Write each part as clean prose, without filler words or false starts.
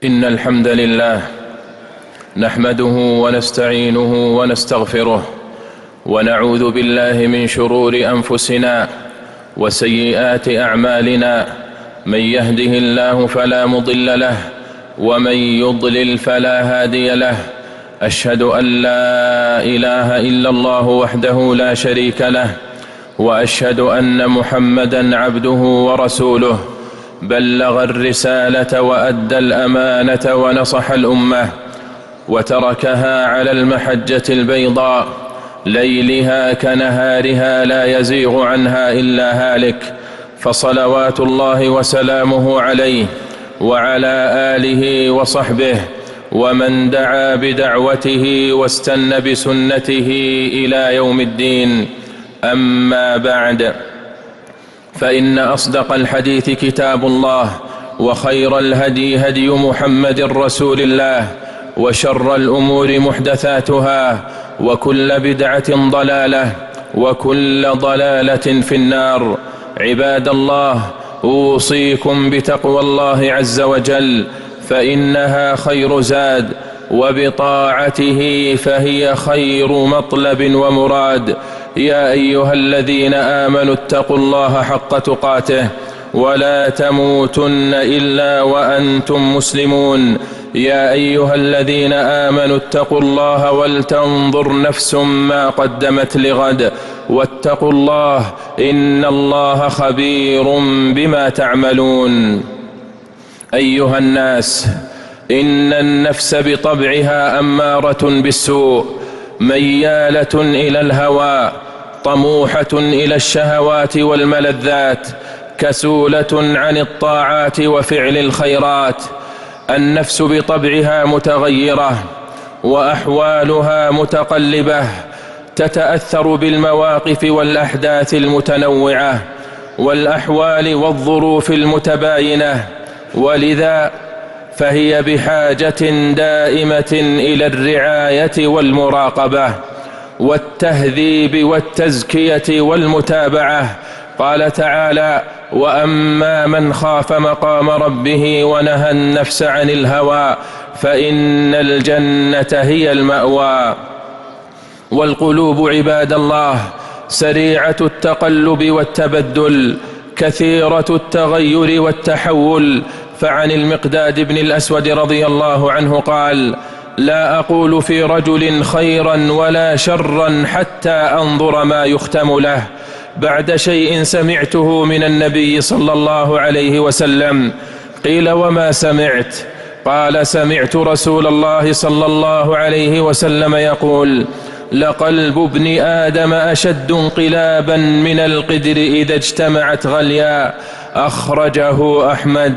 إن الحمد لله نحمده ونستعينه ونستغفره ونعوذ بالله من شرور أنفسنا وسيئات أعمالنا. من يهده الله فلا مضل له ومن يضلل فلا هادي له. أشهد أن لا إله إلا الله وحده لا شريك له، وأشهد أن محمدًا عبده ورسوله، بلغ الرسالة وأدى الأمانة ونصح الأمة وتركها على المحجة البيضاء ليلها كنهارها لا يزيغ عنها إلا هالك. فصلوات الله وسلامه عليه وعلى آله وصحبه ومن دعا بدعوته واستنى بسنته إلى يوم الدين. أما بعد، فإن أصدق الحديث كتاب الله، وخير الهدي هدي محمد رسول الله، وشر الأمور محدثاتها، وكل بدعة ضلالة، وكل ضلالة في النار. عباد الله، أوصيكم بتقوى الله عز وجل، فإنها خير زاد، وبطاعته فهي خير مطلب ومراد. يا أيها الذين آمنوا اتقوا الله حق تقاته ولا تموتن إلا وأنتم مسلمون. يا أيها الذين آمنوا اتقوا الله ولتنظر نفس ما قدمت لغد، واتقوا الله إن الله خبير بما تعملون. أيها الناس، إن النفس بطبعها أمارة بالسوء، ميالة إلى الهوى، طموحة إلى الشهوات والملذات، كسولة عن الطاعات وفعل الخيرات. النفس بطبعها متغيرة، وأحوالها متقلبة، تتأثر بالمواقف والأحداث المتنوعة والأحوال والظروف المتباينة، ولذا فهي بحاجة دائمة إلى الرعاية والمراقبة والتهذيب والتزكية والمتابعة. قال تعالى: وأما من خاف مقام ربه ونهى النفس عن الهوى فإن الجنة هي المأوى. والقلوب عباد الله سريعة التقلب والتبدل، كثيرة التغير والتحول. فعن المقداد بن الأسود رضي الله عنه قال: لا أقول في رجل خيرا ولا شرا حتى أنظر ما يختم له، بعد شيء سمعته من النبي صلى الله عليه وسلم. قيل: وما سمعت؟ قال: سمعت رسول الله صلى الله عليه وسلم يقول: لقلب ابن آدم أشد انقلابا من القدر إذا اجتمعت غليا. أخرجه أحمد.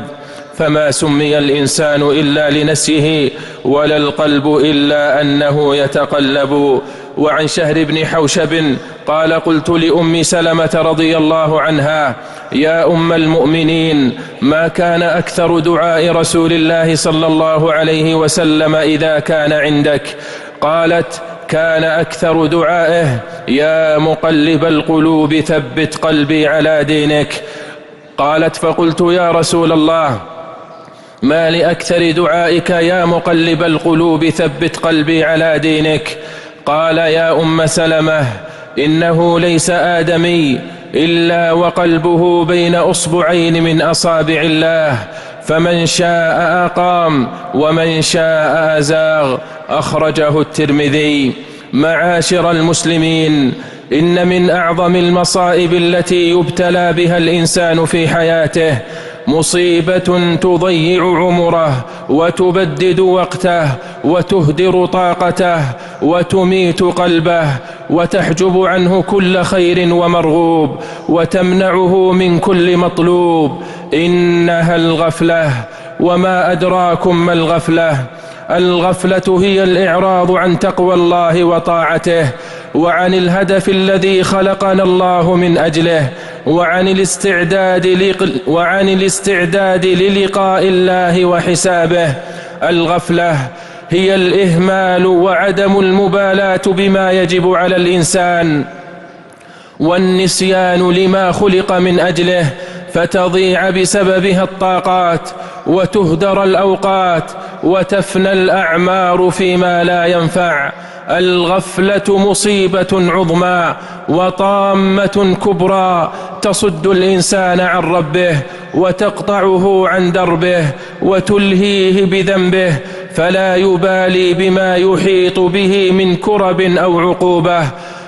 فما سمي الإنسان إلا لنسيه، ولا القلب إلا أنه يتقلب. وعن شهر بن حوشب قال: قلت لأم سلمة رضي الله عنها: يا أم المؤمنين، ما كان أكثر دعاء رسول الله صلى الله عليه وسلم إذا كان عندك؟ قالت: كان أكثر دعائه: يا مقلب القلوب ثبت قلبي على دينك. قالت: فقلت: يا رسول الله، ما لأكثر دعائك يا مقلب القلوب ثبت قلبي على دينك؟ قال: يا أم سلمة، إنه ليس آدمي إلا وقلبه بين أصبعين من أصابع الله، فمن شاء أقام ومن شاء أزاغ. أخرجه الترمذي. معاشر المسلمين، إن من أعظم المصائب التي يبتلى بها الإنسان في حياته مصيبة تضيع عمره وتبدد وقته وتهدر طاقته وتميت قلبه وتحجب عنه كل خير ومرغوب وتمنعه من كل مطلوب. إنها الغفلة. وما أدراكم ما الغفلة؟ الغفلة هي الإعراض عن تقوى الله وطاعته، وعن الهدف الذي خلقنا الله من أجله، وعن الاستعداد للقاء الله وحسابه. الغفلة هي الإهمال وعدم المبالاة بما يجب على الإنسان، والنسيان لما خلق من أجله، فتضيع بسببها الطاقات وتهدر الأوقات وتفنى الأعمار فيما لا ينفع. الغفلة مصيبة عظمى وطامة كبرى تصد الإنسان عن ربه وتقطعه عن دربه وتلهيه بذنبه، فلا يبالي بما يحيط به من كرب أو عقوبة.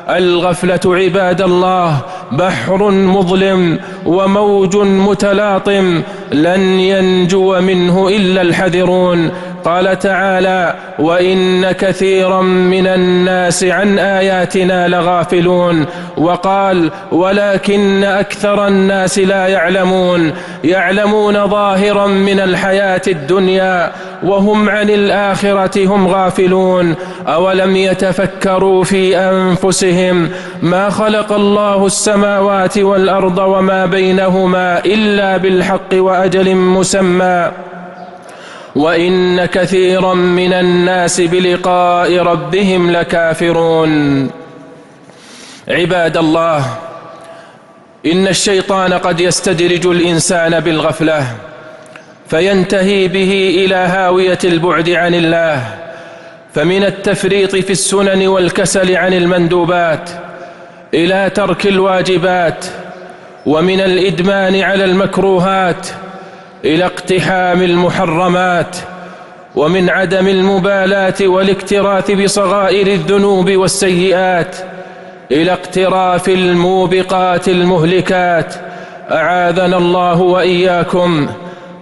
الغفلة عباد الله بحر مظلم وموج متلاطم لن ينجو منه إلا الحذرون. قال تعالى: وإن كثيرا من الناس عن آياتنا لغافلون. وقال: ولكن أكثر الناس لا يعلمون، يعلمون ظاهرا من الحياة الدنيا وهم عن الآخرة هم غافلون. أولم يتفكروا في أنفسهم ما خلق الله السماوات والأرض وما بينهما إلا بالحق وأجل مسمى، وإن كثيرا من الناس بلقاء ربهم لكافرون. عباد الله، إن الشيطان قد يستدرج الإنسان بالغفلة فينتهي به إلى هاوية البعد عن الله، فمن التفريط في السنن والكسل عن المندوبات إلى ترك الواجبات، ومن الإدمان على المكروهات إلى اقتحام المحرمات، ومن عدم المبالاة والاكتراث بصغائر الذنوب والسيئات إلى اقتراف الموبقات المهلكات. أعاذنا الله وإياكم.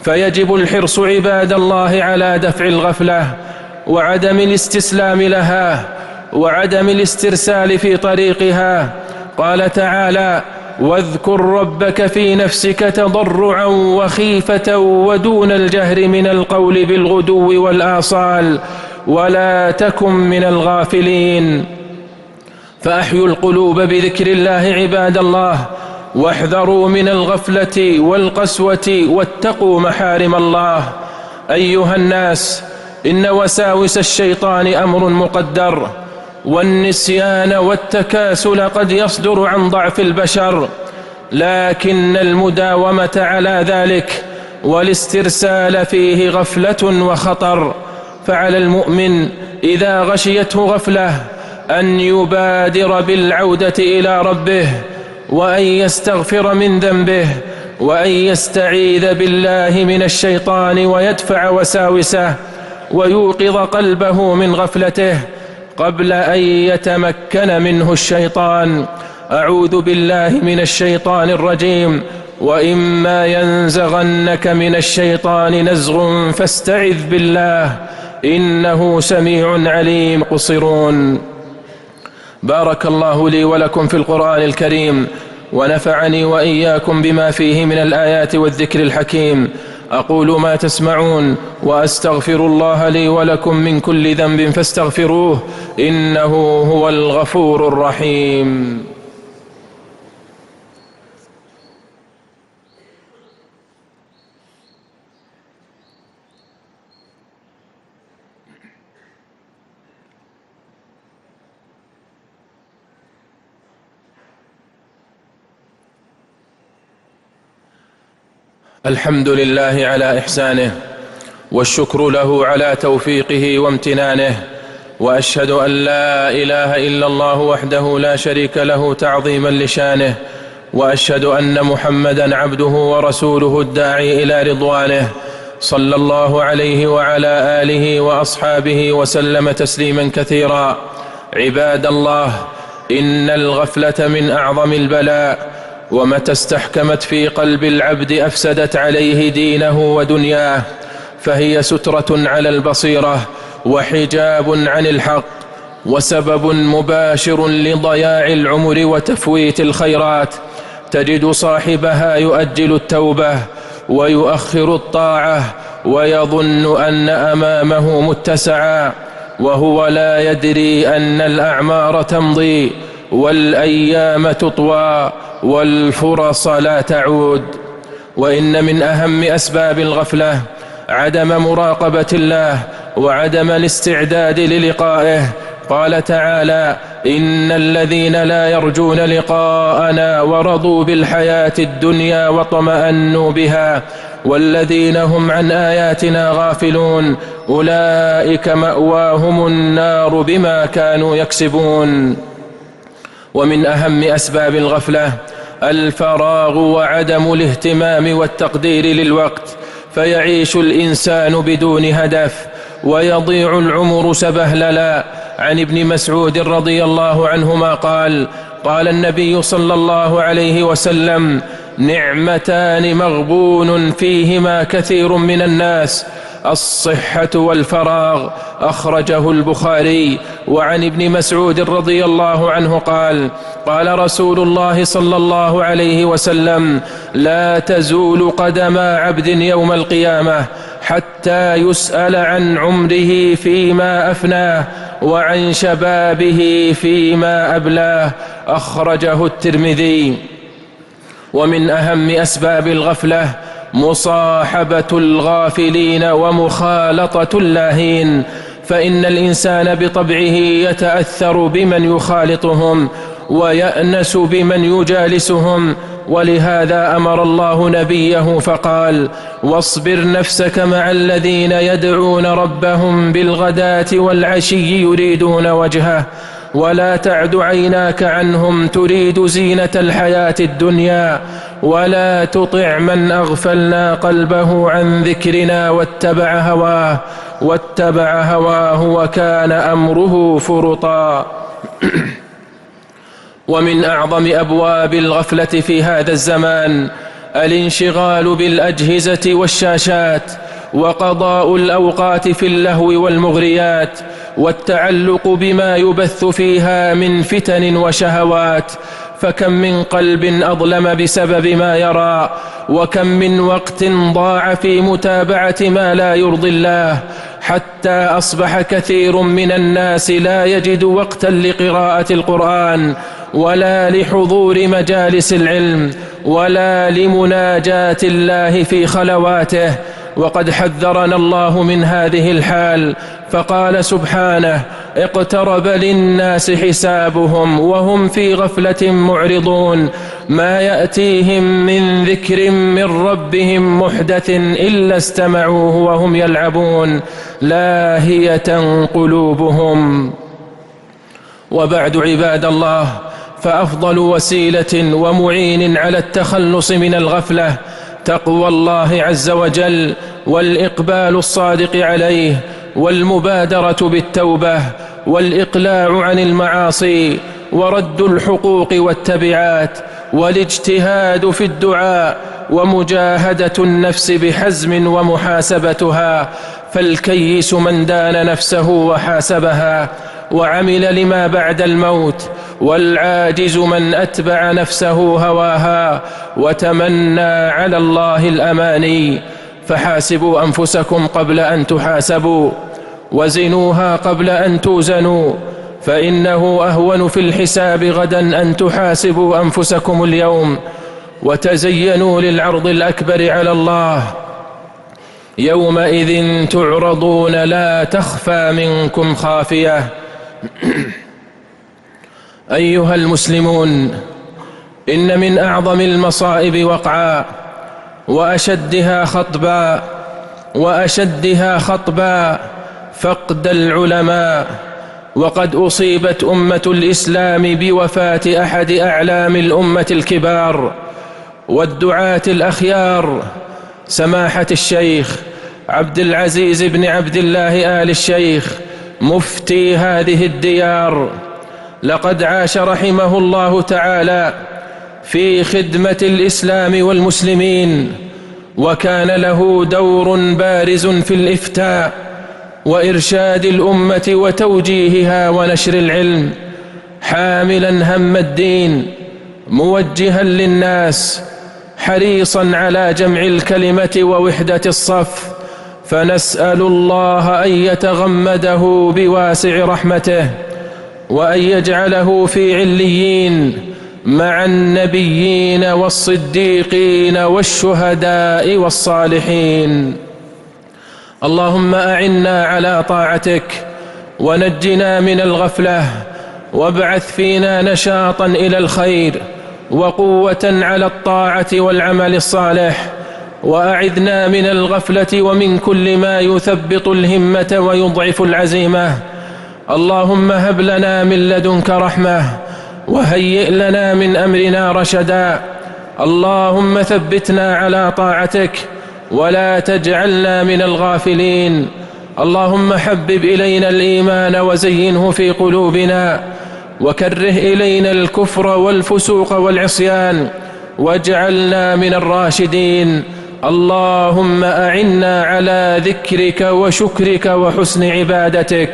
فيجب الحرص عباد الله على دفع الغفلة وعدم الاستسلام لها وعدم الاسترسال في طريقها. قال تعالى: واذكر ربك في نفسك تضرعا وخيفة ودون الجهر من القول بالغدو والآصال ولا تكن من الغافلين. فأحيوا القلوب بذكر الله عباد الله، واحذروا من الغفلة والقسوة واتقوا محارم الله. أيها الناس، إن وساوس الشيطان أمر مقدر، والنسيان والتكاسل قد يصدر عن ضعف البشر، لكن المداومة على ذلك والاسترسال فيه غفلة وخطر. فعلى المؤمن إذا غشيته غفلة أن يبادر بالعودة إلى ربه، وأن يستغفر من ذنبه، وأن يستعيذ بالله من الشيطان ويدفع وساوسه ويوقظ قلبه من غفلته قبل أن يتمكن منه الشيطان. أعوذ بالله من الشيطان الرجيم. وإما ينزغنك من الشيطان نزغ فاستعذ بالله إنه سميع عليم. قصرون. بارك الله لي ولكم في القرآن الكريم، ونفعني وإياكم بما فيه من الآيات والذكر الحكيم. أقول ما تسمعون وأستغفر الله لي ولكم من كل ذنب فاستغفروه إنه هو الغفور الرحيم. الحمد لله على إحسانه، والشكر له على توفيقه وامتنانه، وأشهد أن لا إله إلا الله وحده لا شريك له تعظيما لشانه، وأشهد أن محمدا عبده ورسوله الداعي إلى رضوانه، صلى الله عليه وعلى آله وأصحابه وسلم تسليما كثيرا. عباد الله، إن الغفلة من أعظم البلاء، ومتى استحكمت في قلب العبد أفسدت عليه دينه ودنياه، فهي سترة على البصيرة وحجاب عن الحق، وسبب مباشر لضياع العمر وتفويت الخيرات. تجد صاحبها يؤجل التوبة ويؤخر الطاعة ويظن أن أمامه متسعا، وهو لا يدري أن الأعمار تمضي والأيام تطوى والفرص لا تعود. وإن من أهم أسباب الغفلة عدم مراقبة الله وعدم الاستعداد للقائه. قال تعالى: إن الذين لا يرجون لقاءنا ورضوا بالحياة الدنيا واطمأنوا بها والذين هم عن آياتنا غافلون أولئك مأواهم النار بما كانوا يكسبون. ومن أهم أسباب الغفلة الفراغ وعدم الاهتمام والتقدير للوقت، فيعيش الإنسان بدون هدف ويضيع العمر سبهللا. عن ابن مسعود رضي الله عنهما قال: قال النبي صلى الله عليه وسلم: نعمتان مغبون فيهما كثير من الناس، الصحة والفراغ، أخرجه البخاري. وعن ابن مسعود رضي الله عنه قال: قال رسول الله صلى الله عليه وسلم: لا تزول قدم عبد يوم القيامة حتى يسأل عن عمره فيما أفناه وعن شبابه فيما أبلاه، أخرجه الترمذي. ومن أهم أسباب الغفلة مصاحبة الغافلين ومخالطة اللاهين، فإن الإنسان بطبعه يتأثر بمن يخالطهم ويأنس بمن يجالسهم، ولهذا أمر الله نبيه فقال: واصبر نفسك مع الذين يدعون ربهم بالغداة والعشي يريدون وجهه ولا تعد عيناك عنهم تريد زينة الحياة الدنيا ولا تطع من أغفلنا قلبه عن ذكرنا واتبع هواه وكان أمره فرطا. ومن أعظم أبواب الغفلة في هذا الزمان الانشغال بالأجهزة والشاشات، وقضاء الأوقات في اللهو والمغريات، والتعلق بما يبث فيها من فتن وشهوات. فكم من قلب أظلم بسبب ما يرى، وكم من وقت ضاع في متابعة ما لا يرضي الله، حتى أصبح كثير من الناس لا يجد وقتا لقراءة القرآن ولا لحضور مجالس العلم ولا لمناجاة الله في خلواته. وقد حذرنا الله من هذه الحال فقال سبحانه: اقترب للناس حسابهم وهم في غفلة معرضون، ما يأتيهم من ذكر من ربهم محدث إلا استمعوه وهم يلعبون لاهية قلوبهم. وبعد عباد الله، فأفضل وسيلة ومعين على التخلص من الغفلة تقوى الله عز وجل والإقبال الصادق عليه والمبادرة بالتوبة والإقلاع عن المعاصي ورد الحقوق والتبعات والاجتهاد في الدعاء ومجاهدة النفس بحزم ومحاسبتها. فالكيس من دان نفسه وحاسبها وعمل لما بعد الموت، والعاجز من أتبع نفسه هواها وتمنى على الله الأماني. فحاسبوا أنفسكم قبل أن تحاسبوا، وزنوها قبل أن توزنوا، فإنه أهون في الحساب غدا أن تحاسبوا أنفسكم اليوم. وتزينوا للعرض الأكبر على الله، يومئذ تعرضون لا تخفى منكم خافية. أيها المسلمون، إن من أعظم المصائب وقعا وأشدها خطبا فقد العلماء. وقد أصيبت أمة الإسلام بوفاة أحد أعلام الأمة الكبار والدعاة الأخيار، سماحة الشيخ عبد العزيز بن عبد الله آل الشيخ مفتي هذه الديار. لقد عاش رحمه الله تعالى في خدمة الإسلام والمسلمين، وكان له دور بارز في الإفتاء وإرشاد الأمة وتوجيهها ونشر العلم، حاملا هم الدين موجها للناس، حريصا على جمع الكلمة ووحدة الصف. فنسأل الله أن يتغمده بواسع رحمته وأن يجعله في عليين مع النبيين والصديقين والشهداء والصالحين. اللهم أعنا على طاعتك ونجنا من الغفلة، وابعث فينا نشاطا إلى الخير وقوة على الطاعة والعمل الصالح. وأعذنا من الغفلة ومن كل ما يثبط الهمة ويضعف العزيمة. اللهم هب لنا من لدنك رحمة وهيئ لنا من أمرنا رشدا. اللهم ثبتنا على طاعتك ولا تجعلنا من الغافلين. اللهم حبب إلينا الإيمان وزينه في قلوبنا، وكره إلينا الكفر والفسوق والعصيان، واجعلنا من الراشدين. اللهم أعنا على ذكرك وشكرك وحسن عبادتك.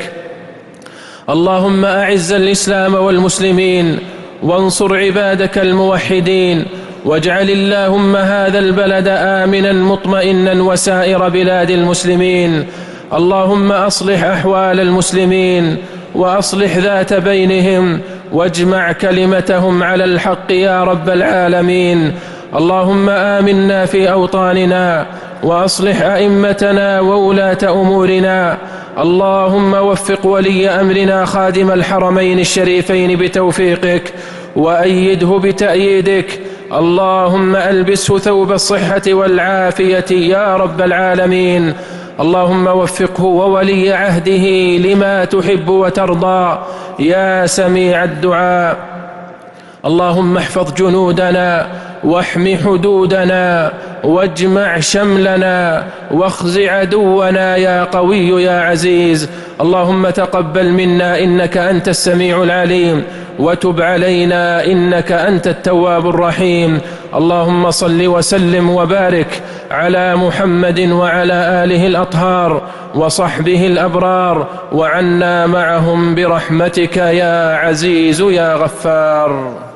اللهم أعز الإسلام والمسلمين، وانصر عبادك الموحدين، واجعل اللهم هذا البلد آمنا مطمئنا وسائر بلاد المسلمين. اللهم أصلح أحوال المسلمين وأصلح ذات بينهم، واجمع كلمتهم على الحق يا رب العالمين. اللهم آمنا في أوطاننا، وأصلح أئمتنا وولاة أمورنا. اللهم وفق ولي أمرنا خادم الحرمين الشريفين بتوفيقك، وأيده بتأييدك. اللهم ألبسه ثوب الصحة والعافية يا رب العالمين. اللهم وفقه وولي عهده لما تحب وترضى يا سميع الدعاء. اللهم احفظ جنودنا واحم حدودنا واجمع شملنا واخز عدونا يا قوي يا عزيز. اللهم تقبل منا إنك أنت السميع العليم، وتب علينا إنك أنت التواب الرحيم. اللهم صل وسلم وبارك على محمد وعلى آله الأطهار وصحبه الأبرار، وعنا معهم برحمتك يا عزيز يا غفار.